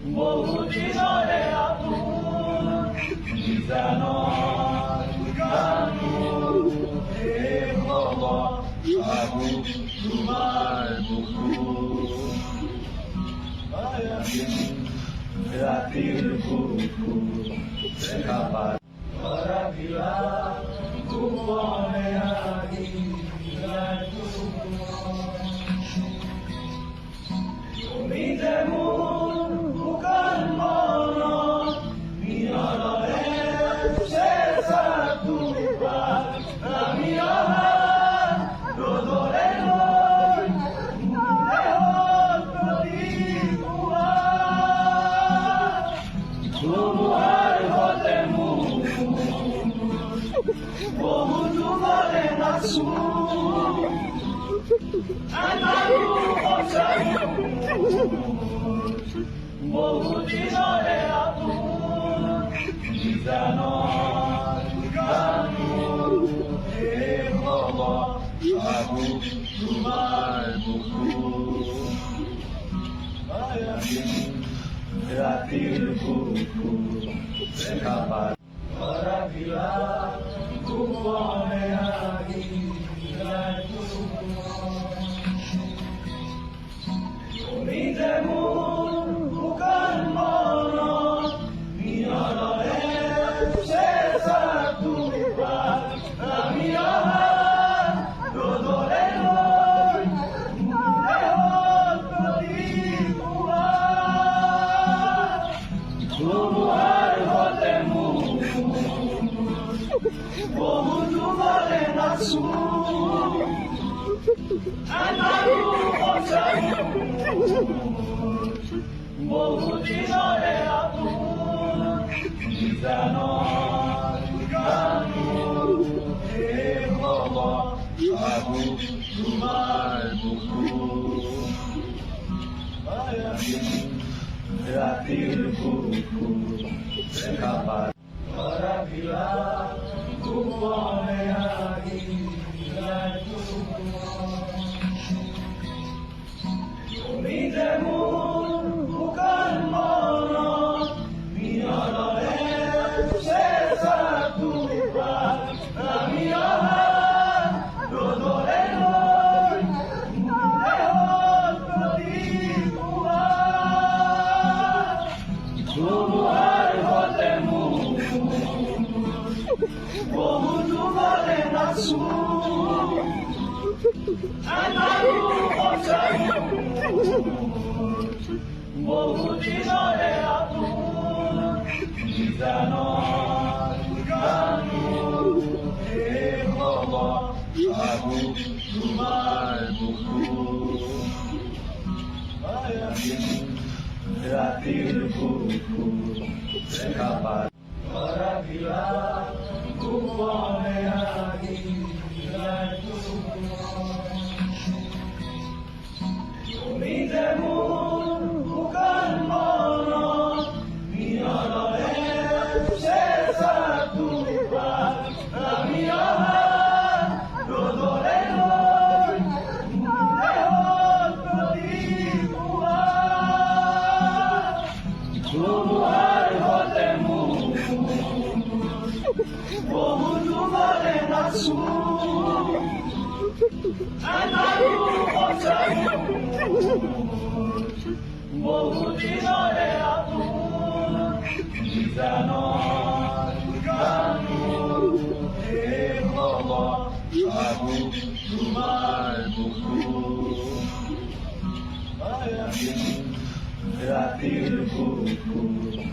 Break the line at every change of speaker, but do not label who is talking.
Morro de Noreabu, Izanor, Ganu, Evoló, Abu, Tumar, Buku, Maiamin, Ratir, Buku, Secapar, Maravilá, Kupone, Agi, Morro de Noreabu, Izanor, Ganu, Evoló, Abu, Tumar, Buku, Maiamin, Ratir, Buku, Secapar, Maravilá, Kupone, Agi, Morro de Noreabu, Izanor, Ganu, Evoló, Abu, Tumar, Buku, Maiamin, Ratir, Buku, Secapar, Maravilá, Kupone, Agi, Morro de Noreabu, Izanor, Ganu, Evoló, Abu, Tumar, Buku, Maiamin, Ratir, Buku, Secapar, Maravilá, Kupone, Agi, Morro de Noreabu, Izanor, Ganu, Evoló, Abu, Tumar, Buku, Maiamin, Ratir, Buku,